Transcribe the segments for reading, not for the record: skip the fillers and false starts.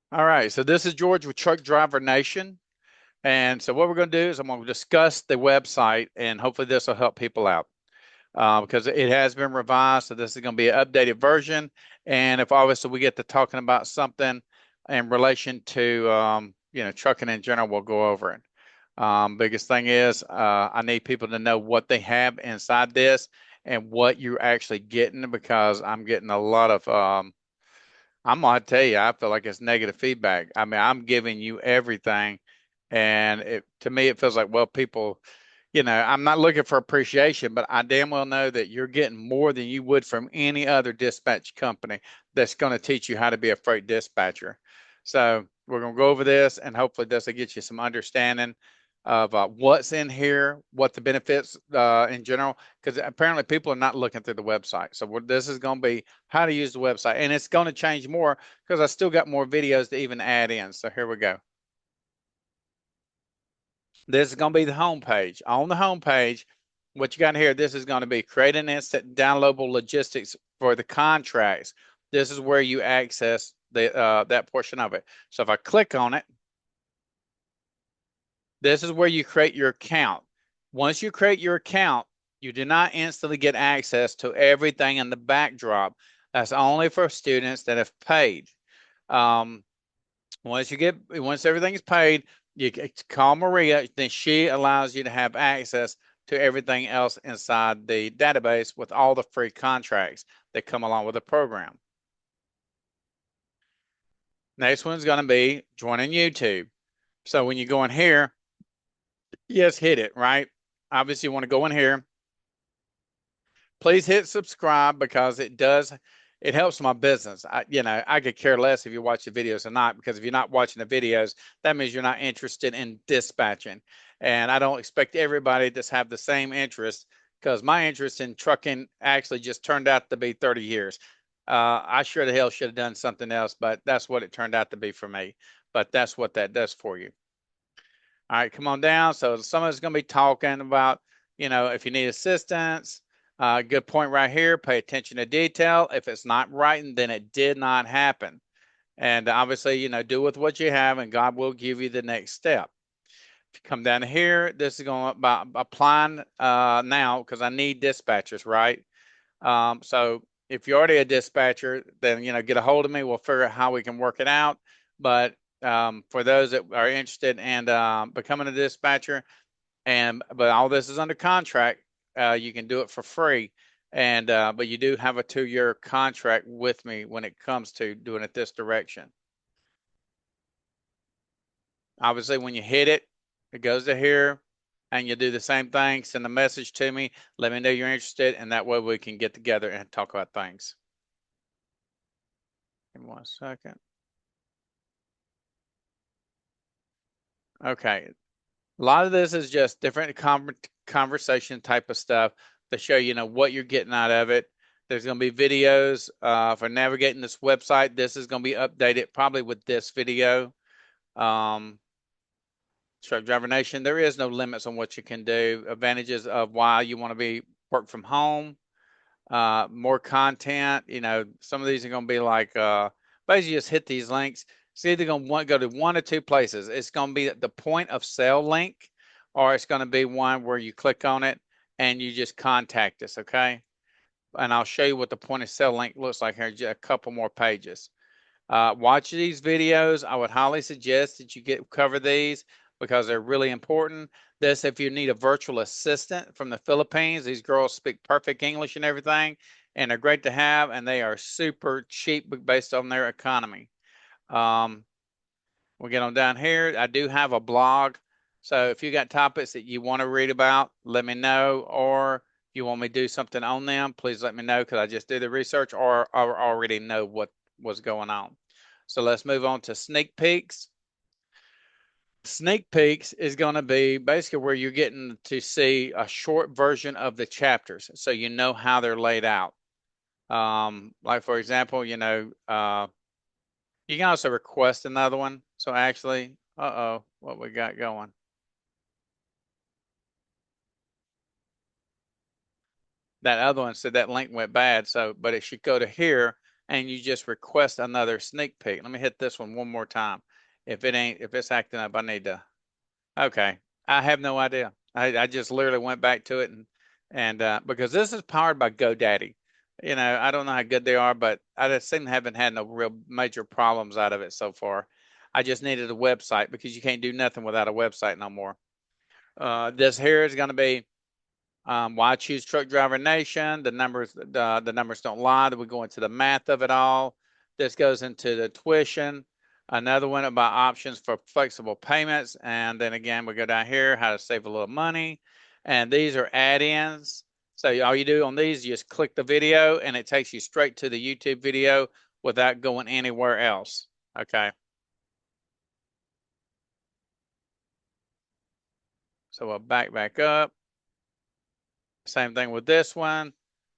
All right, so this is George with Truck Driver Nation. And so what we're going to do is I'm going to discuss the website, and hopefully this will help people out because it has been revised. So this is going to be an updated version. And if obviously we get to talking about something in relation to, trucking in general, we'll go over it. Biggest thing is I need people to know what they have inside this and what you're actually getting because I'm getting a lot of I'm gonna tell you, I feel like it's negative feedback. I mean, I'm giving you everything, and to me it feels like, well, people, I'm not looking for appreciation, but I damn well know that you're getting more than you would from any other dispatch company that's going to teach you how to be a freight dispatcher. So we're gonna go over this, and hopefully this will get you some understanding of what's in here, what the benefits in general, because apparently people are not looking through the website. So this is going to be how to use the website, and it's going to change more because I still got more videos to even add in. So here we go. This is going to be the home page. On the home page, what you got here, this is going to be create an instant downloadable logistics for the contracts. This is where you access that portion of it. So if I click on it, this is where you create your account. Once you create your account, you do not instantly get access to everything in the backdrop. That's only for students that have paid. Um, once everything is paid, you call Maria, then she allows you to have access to everything else inside the database with all the free contracts that come along with the program. Next one's going to be joining YouTube. So when you go in here, yes, hit it, right? Obviously, you want to go in here. Please hit subscribe because it helps my business. I could care less if you watch the videos or not, because if you're not watching the videos, that means you're not interested in dispatching. And I don't expect everybody to have the same interest because my interest in trucking actually just turned out to be 30 years. I sure the hell should have done something else, but that's what it turned out to be for me. But that's what that does for you. All right, come on down. So someone's going to be talking about, if you need assistance, good point right here. Pay attention to detail. If it's not writing, then it did not happen. And obviously, do with what you have, and God will give you the next step. If you come down here, this is going about applying now because I need dispatchers, right? So if you're already a dispatcher, then get a hold of me. We'll figure out how we can work it out. But for those that are interested in becoming a dispatcher, but all this is under contract, you can do it for free. And but you do have a 2-year contract with me when it comes to doing it this direction. Obviously, when you hit it, it goes to here, and you do the same thing. Send a message to me. Let me know you're interested, and that way we can get together and talk about things. Give me 1 second. Okay. A lot of this is just different conversation type of stuff to show what you're getting out of it. There's going to be videos for navigating this website. This is going to be updated probably with this video. Um, Truck Driver Nation, there is no limits on what you can do. Advantages of why you want to be work from home, more content. Some of these are going to be like basically just hit these links. It's either going to go to one or two places. It's going to be the point of sale link, or it's going to be one where you click on it and you just contact us. Okay. And I'll show you what the point of sale link looks like here in just a couple more pages. Watch these videos. I would highly suggest that you cover these because they're really important. This, if you need a virtual assistant from the Philippines, these girls speak perfect English and everything, and they're great to have, and they are super cheap based on their economy. Um, we'll get on down here. I do have a blog, so if you got topics that you want to read about, let me know, or if you want me to do something on them, please let me know because I just did the research or I already know what was going on. So let's move on to sneak peeks. Sneak peeks is going to be basically where you're getting to see a short version of the chapters so you know how they're laid out. Like, for example, you can also request another one. So actually, uh-oh, what we got going. That other one said that link went bad. So, but it should go to here and you just request another sneak peek. Let me hit this one more time. If it's acting up, I need to. Okay, I have no idea. I just literally went back to it and because this is powered by GoDaddy. I don't know how good they are, but I just seem to haven't had no real major problems out of it so far. I just needed a website because you can't do nothing without a website no more. This here is going to be why choose Truck Driver Nation. The numbers don't lie. We go into the math of it all. This goes into the tuition. Another one about options for flexible payments. And then again, we go down here, how to save a little money. And these are add-ins. So all you do on these, you just click the video and it takes you straight to the YouTube video without going anywhere else. Okay. So we'll back up. Same thing with this one.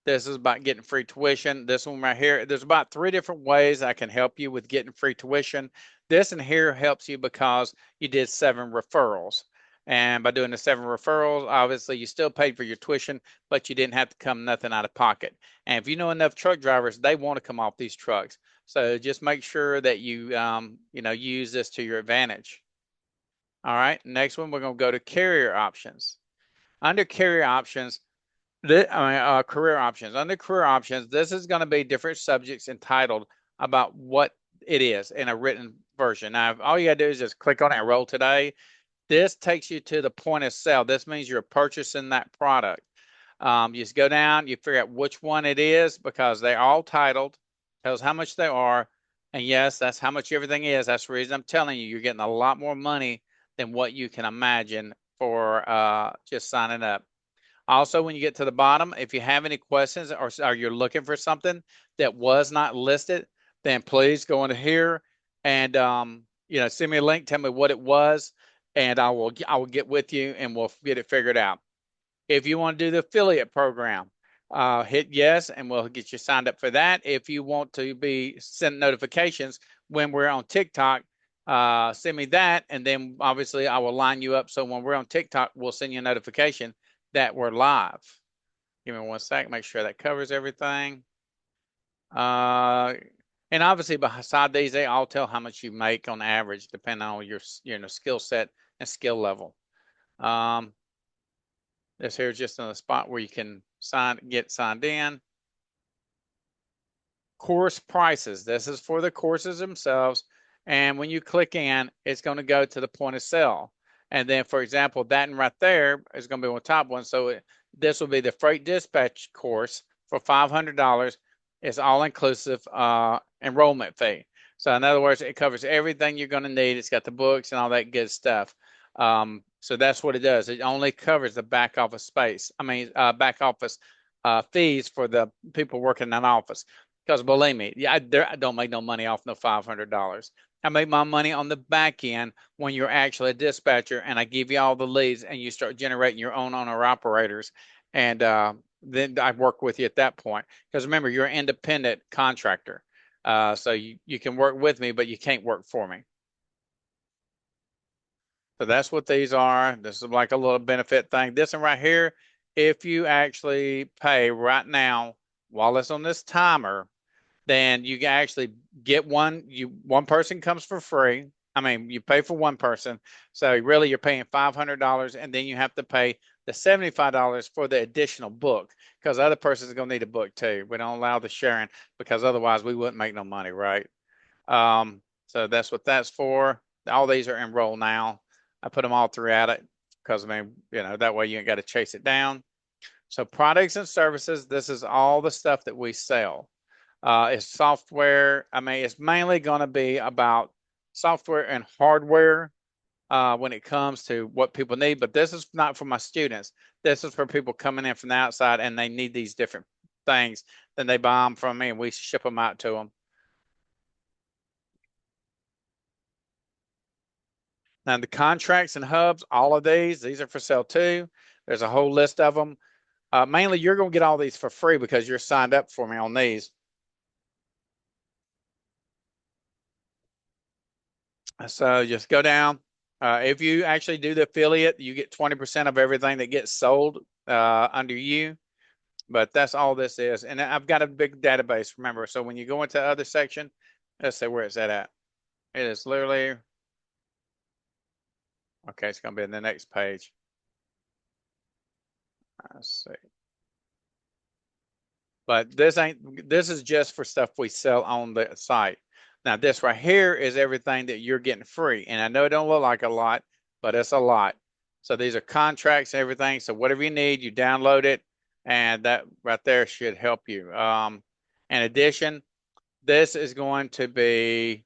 This is about getting free tuition. This one right here, there's about 3 different ways I can help you with getting free tuition. This in here helps you because you did 7 referrals. And by doing the 7 referrals, obviously you still paid for your tuition, but you didn't have to come nothing out of pocket. And if you know enough truck drivers, they want to come off these trucks. So just make sure that you use this to your advantage. All right, next one, we're going to go to carrier options. Under carrier options, career options. Under career options, this is going to be different subjects entitled about what it is in a written version. Now, all you got to do is just click on it and roll today. This takes you to the point of sale. This means you're purchasing that product. You just go down, you figure out which one it is because they're all titled, tells how much they are. And yes, that's how much everything is. That's the reason I'm telling you, you're getting a lot more money than what you can imagine for just signing up. Also, when you get to the bottom, if you have any questions or you're looking for something that was not listed, then please go into here and send me a link, tell me what it was, and I will get with you and we'll get it figured out. If you want to do the affiliate program, hit yes, and we'll get you signed up for that. If you want to be sent notifications when we're on TikTok, send me that, and then obviously I will line you up. So when we're on TikTok, we'll send you a notification that we're live. Give me one sec, make sure that covers everything. And obviously beside these, they all tell how much you make on average, depending on your skill set and skill level. This here is just in a spot where you can get signed in. Course prices. This is for the courses themselves. And when you click in, it's going to go to the point of sale. And then, for example, that one right there is going to be on the top one. So this will be the freight dispatch course for $500. It's all inclusive enrollment fee. So in other words, it covers everything you're going to need. It's got the books and all that good stuff. So that's what it does. It only covers the back office space. Back office fees for the people working in an office. Because believe me, I don't make no money off no $500. I make my money on the back end when you're actually a dispatcher and I give you all the leads and you start generating your own owner operators. And then I work with you at that point. Because remember, you're an independent contractor. So you can work with me, but you can't work for me. So that's what these are. This is like a little benefit thing. This one right here, if you actually pay right now while it's on this timer, then you can actually get one person comes for free. You pay for one person. So really you're paying $500 and then you have to pay the $75 for the additional book because the other person's going to need a book too. We don't allow the sharing because otherwise we wouldn't make no money, right? So that's what that's for. All these are enrolled now. I put them all throughout it because that way you ain't got to chase it down. So products and services, this is all the stuff that we sell. It's software. It's mainly going to be about software and hardware when it comes to what people need. But this is not for my students. This is for people coming in from the outside and they need these different things. Then they buy them from me and we ship them out to them. Now the contracts and hubs, all of these are for sale too. There's a whole list of them. Mainly you're going to get all these for free because you're signed up for me on these. So just go down. If you actually do the affiliate, you get 20% of everything that gets sold under you. But that's all this is. And I've got a big database, remember. So when you go into the other section, let's say where is that at? It is literally, okay, it's going to be in the next page. Let's see. But this is just for stuff we sell on the site. Now this right here is everything that you're getting free. And I know it don't look like a lot, but it's a lot. So these are contracts and everything. So whatever you need, you download it, and that right there should help you. In addition, this is going to be,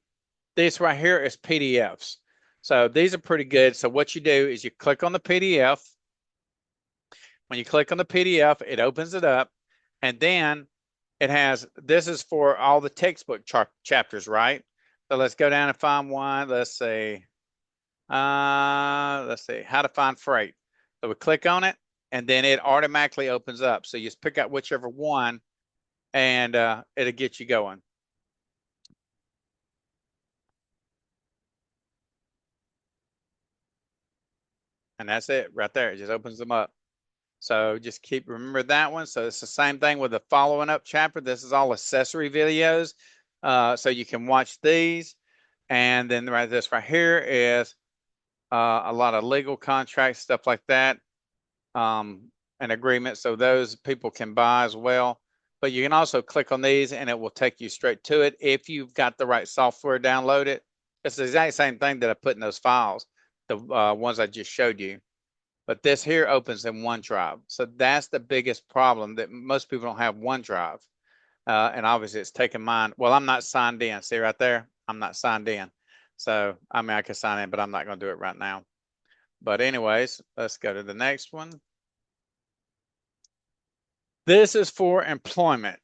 this right here is PDFs. So these are pretty good. So what you do is you click on the PDF. When you click on the PDF, it opens it up, and then it has, this is for all the textbook chapters, right? So let's go down and find one. Let's see, how to find freight. So we click on it, and then it automatically opens up. So you just pick out whichever one, and it'll get you going. And that's it right there. It just opens them up. So just remember that one. So it's the same thing with the following up chapter. This is all accessory videos. So you can watch these. And then this right here is a lot of legal contracts, stuff like that, and agreements. So those people can buy as well. But you can also click on these and it will take you straight to it if you've got the right software downloaded. It's the exact same thing that I put in those files, the ones I just showed you. But this here opens in OneDrive. So that's the biggest problem, that most people don't have OneDrive. And obviously it's taking mine. Well, I'm not signed in. See right there? I'm not signed in. So, I mean, I can sign in, but I'm not going to do it right now. But anyways, let's go to the next one. This is for employment.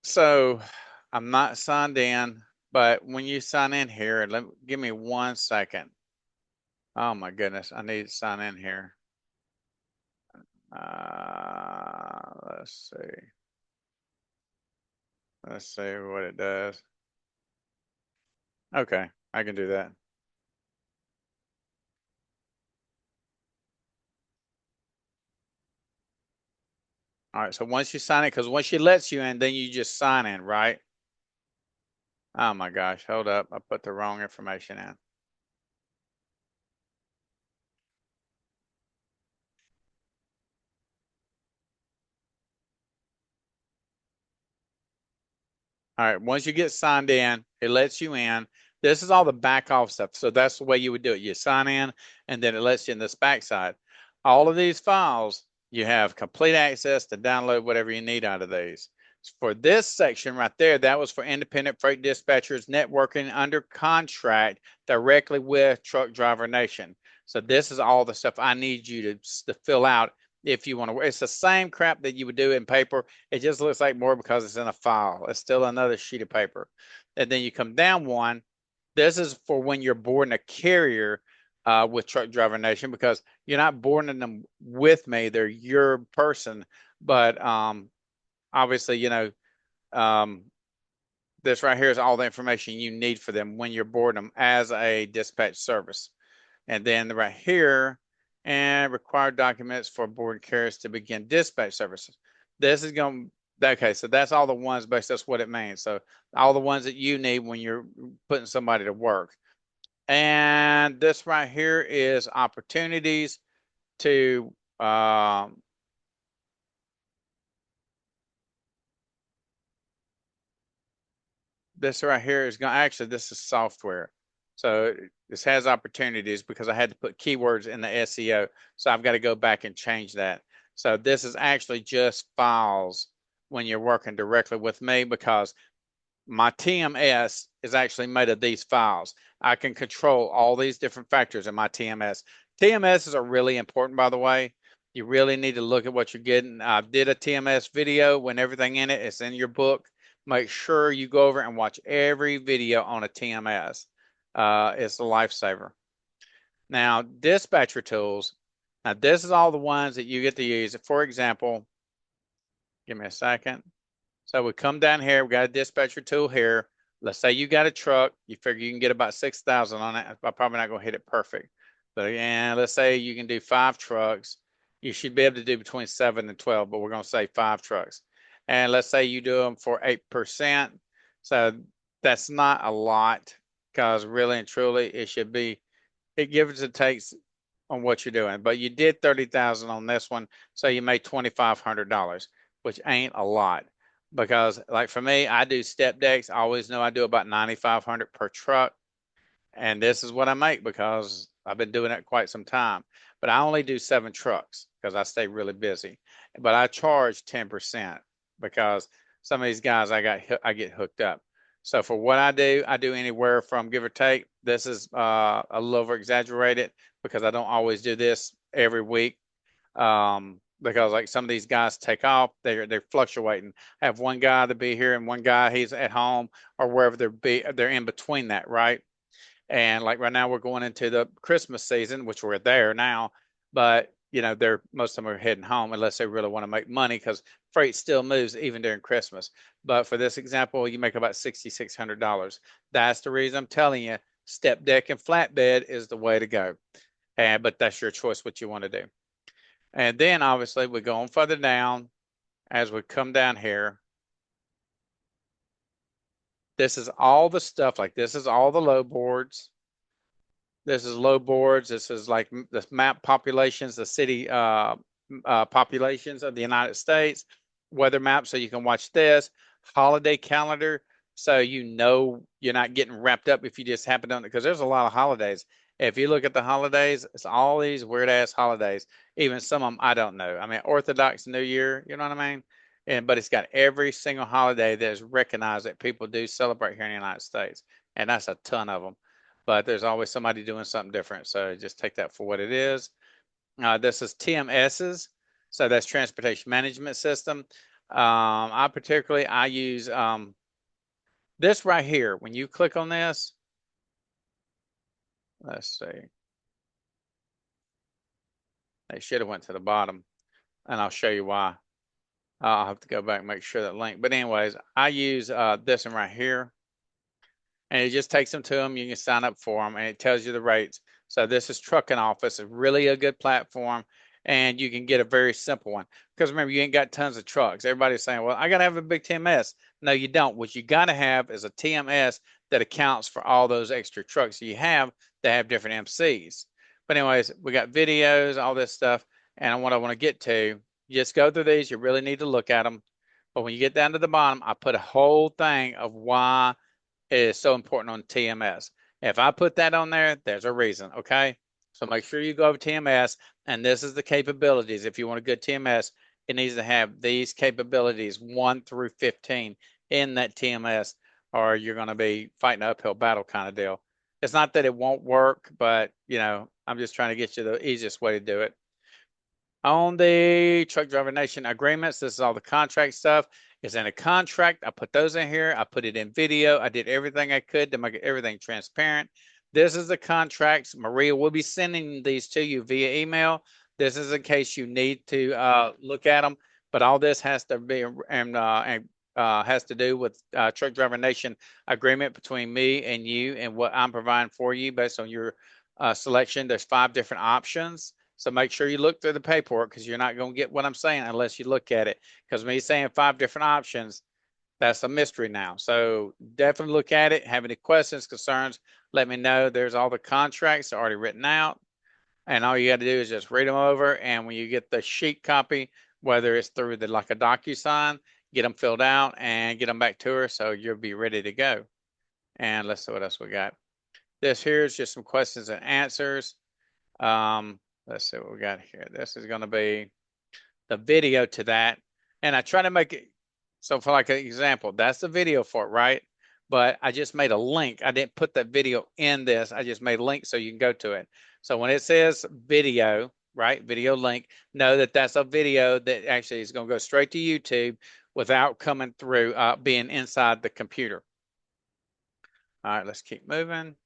So I'm not signed in, but when you sign in here, give me 1 second. Oh my goodness, I need to sign in here. Let's see. Let's see what it does. Okay, I can do that. All right, so once you sign it, because once she lets you in, then you just sign in, right? Oh my gosh, hold up. I put the wrong information in. All right, once you get signed in, it lets you in. This is all the back off stuff. So that's the way you would do it. You sign in, and then it lets you in this backside. All of these files, you have complete access to download whatever you need out of these. For this section right there, that was for independent freight dispatchers networking under contract directly with Truck Driver Nation. So this is all the stuff I need you to fill out if you want to. It's the same crap that you would do in paper. It just looks like more because it's in a file. It's still another sheet of paper. And then you come down one. This is for when you're boarding a carrier with Truck Driver Nation, because you're not boarding them with me. They're your person. But obviously, this right here is all the information you need for them when you're boarding them as a dispatch service. And then right here, and required documents for board carriers to begin dispatch services. This is going to, okay, so that's all the ones, basically that's what it means. So all the ones that you need when you're putting somebody to work. And this right here is opportunities to this right here is going to actually, this is software. So this has opportunities because I had to put keywords in the SEO. So I've got to go back and change that. So this is actually just files when you're working directly with me, because my TMS is actually made of these files. I can control all these different factors in my TMS. TMSs are really important, by the way. You really need to look at what you're getting. I did a TMS video when everything in it is in your book. Make sure you go over and watch every video on a TMS. It's a lifesaver. Now, dispatcher tools. Now, this is all the ones that you get to use. For example, give me a second. So we come down here, we got a dispatcher tool here. Let's say you got a truck, you figure you can get about 6,000 on it. I'm probably not gonna hit it perfect, but let's say you can do 5 trucks, You should be able to do between 7 and 12, but we're going to say 5 trucks. And let's say you do them for 8%. So that's not a lot, because really and truly it should be, it gives and takes on what you're doing. But you did 30,000 on this one, so you made $2,500, which ain't a lot. Because like for me, I do step decks. I always know I do about 9,500 per truck. And this is what I make because I've been doing it quite some time. But I only do 7 trucks because I stay really busy. But I charge 10% because some of these guys I get hooked up. So for what I do anywhere from, give or take. This is a little over exaggerated because I don't always do this every week. Because like some of these guys take off, they're fluctuating. I have one guy to be here and one guy he's at home or wherever they're in between that, right? And like right now, we're going into the Christmas season, which we're there now. But they're most of them are heading home unless they really want to make money because freight still moves even during Christmas. But for this example, you make about $6,600. That's the reason I'm telling you, step deck and flatbed is the way to go. But that's your choice what you want to do. And then obviously we go on further down as we come down here. This is all the stuff, like this is all the low boards. This is low boards. This is like the map populations, the city populations of the United States, weather map, so you can watch this, holiday calendar, so you're not getting wrapped up if you just happen on it, because there's a lot of holidays. If you look at the holidays, it's all these weird ass holidays. Even some of them I don't know. I mean, Orthodox New Year, you know what I mean? But it's got every single holiday that is recognized that people do celebrate here in the United States, and that's a ton of them. But there's always somebody doing something different. So just take that for what it is. This is TMS's. So that's Transportation Management System. I use this right here. When you click on this, let's see. They should have went to the bottom, and I'll show you why. I'll have to go back and make sure that link. But anyways, I use this one right here. And it just takes them to them. You can sign up for them, and it tells you the rates. So this is Trucking Office, a really a good platform, and you can get a very simple one. Because remember, you ain't got tons of trucks. Everybody's saying, "Well, I got to have a big TMS." No, you don't. What you got to have is a TMS that accounts for all those extra trucks you have that have different MCs. But anyways, we got videos, all this stuff, and what I want to get to, you just go through these. You really need to look at them. But when you get down to the bottom, I put a whole thing of why is so important on TMS. If I put that on there, there's a reason, okay? So make sure you go over TMS, and this is the capabilities. If you want a good TMS, it needs to have these capabilities 1 through 15 in that TMS, or you're going to be fighting an uphill battle kind of deal. It's not that it won't work, but I'm just trying to get you the easiest way to do it. On the Truck Driver Nation agreements, this is all the contract stuff. It's in a contract. I put those in here. I put it in video. I did everything I could to make everything transparent. This is the contracts. Maria will be sending these to you via email. This is in case you need to look at them. But all this has to be and has to do with Truck Driver Nation agreement between me and you and what I'm providing for you based on your selection. There's 5 different options. So make sure you look through the paperwork, because you're not going to get what I'm saying unless you look at it. Because me saying 5 different options, that's a mystery now. So definitely look at it. Have any questions, concerns, let me know. There's all the contracts already written out. And all you got to do is just read them over. And when you get the sheet copy, whether it's through like a DocuSign, get them filled out and get them back to her so you'll be ready to go. And let's see what else we got. This here is just some questions and answers. Let's see what we got here. This is going to be the video to that. And I try to make it, so for like an example, that's the video for it, right? But I just made a link. I didn't put that video in this. I just made a link so you can go to it. So when it says video, right, video link, know that that's a video that actually is going to go straight to YouTube without coming through being inside the computer. All right, let's keep moving.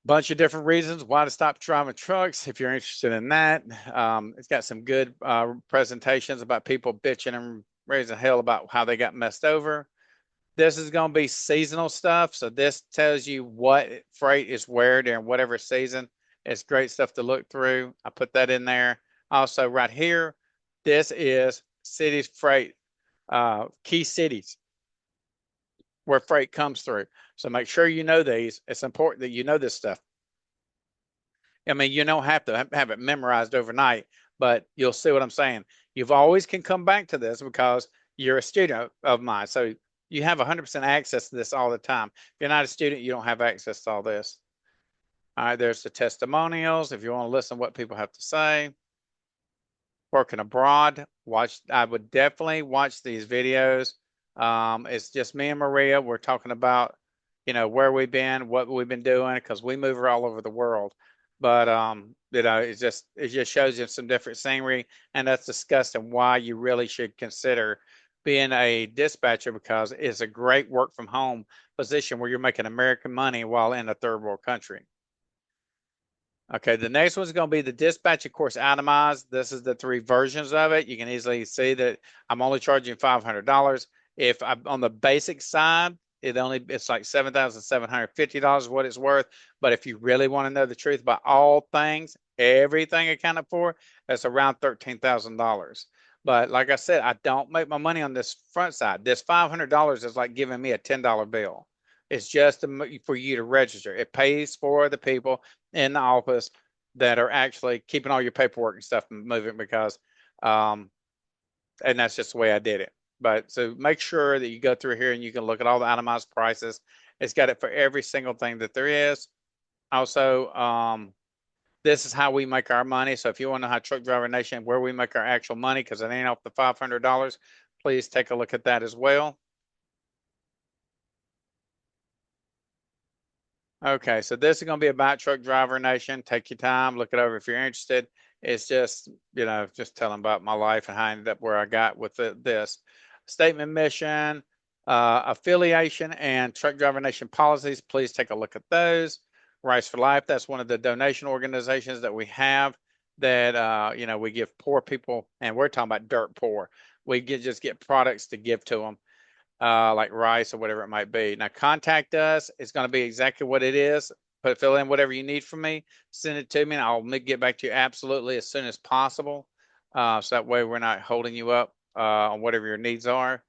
Bunch of different reasons why to stop driving trucks if you're interested in that. It's got some good presentations about people bitching and raising hell about how they got messed over. This is going to be seasonal stuff. So this tells you what freight is where during whatever season. It's great stuff to look through. I put that in there. Also, right here, this is cities freight, key cities where freight comes through. So make sure you know these. It's important that you know this stuff. I mean, you don't have to have it memorized overnight, but you'll see what I'm saying. You've always can come back to this because you're a student of mine. So you have 100% access to this all the time. If you're not a student, you don't have access to all this. All right, there's the testimonials if you want to listen to what people have to say. Working abroad, I would definitely watch these videos. It's just me and Maria. We're talking about, where we've been, what we've been doing, because we move all over the world. But it just shows you some different scenery, and that's discussing why you really should consider being a dispatcher, because it's a great work from home position where you're making American money while in a third world country. Okay, the next one's going to be the dispatch, of course, itemized. This is the 3 versions of it. You can easily see that I'm only charging $500. If I'm on the basic side, it's like $7,750 what it's worth. But if you really want to know the truth about all things, everything accounted for, that's around $13,000. But like I said, I don't make my money on this front side. This $500 is like giving me a $10 bill. It's just for you to register. It pays for the people in the office that are actually keeping all your paperwork and stuff moving, because and that's just the way I did it. But so make sure that you go through here and you can look at all the itemized prices. It's got it for every single thing that there is. Also, this is how we make our money. So if you want to know how Truck Driver Nation, where we make our actual money, because it ain't off the $500, please take a look at that as well. Okay, so this is going to be about Truck Driver Nation. Take your time, look it over if you're interested. It's just, just telling about my life and how I ended up where I got with this. Statement mission, affiliation, and Truck Driver Nation policies. Please take a look at those. Rice for Life, that's one of the donation organizations that we have that, we give poor people, and we're talking about dirt poor. We just get products to give to them, like rice or whatever it might be. Now, contact us. It's going to be exactly what it is. Fill in whatever you need from me. Send it to me, and I'll get back to you absolutely as soon as possible. So that way we're not holding you up on whatever your needs are.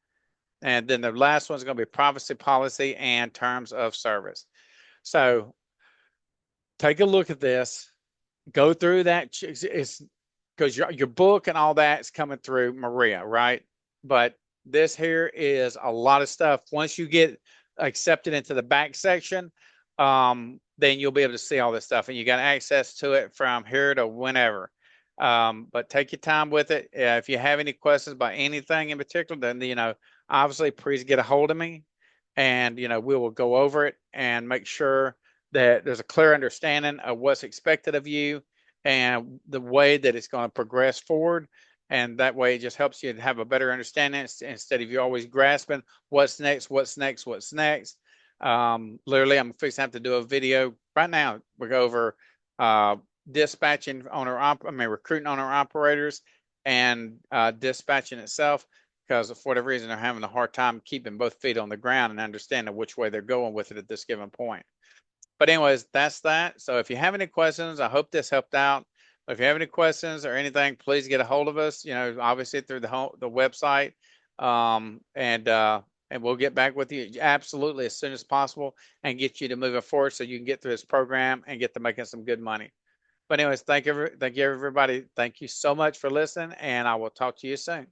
And then the last one is going to be privacy policy and terms of service. So take a look at this. Go through that. It's because your book and all that is coming through Maria, right? But this here is a lot of stuff. Once you get accepted into the back section, then you'll be able to see all this stuff, and you got access to it from here to whenever. But take your time with it. If you have any questions about anything in particular, then obviously please get a hold of me, and we will go over it and make sure that there's a clear understanding of what's expected of you and the way that it's going to progress forward. And that way it just helps you to have a better understanding instead of you always grasping what's next, what's next, what's next. Literally, I'm fixing to have to do a video right now. We go over dispatching recruiting owner operators and dispatching itself, because for whatever reason they're having a hard time keeping both feet on the ground and understanding which way they're going with it at this given point. But anyways, that's that. So if you have any questions, I hope this helped out. If you have any questions or anything, please get a hold of us. Obviously through the website, and we'll get back with you absolutely as soon as possible and get you to move it forward so you can get through this program and get to making some good money. But anyways, thank you everybody. Thank you so much for listening, and I will talk to you soon.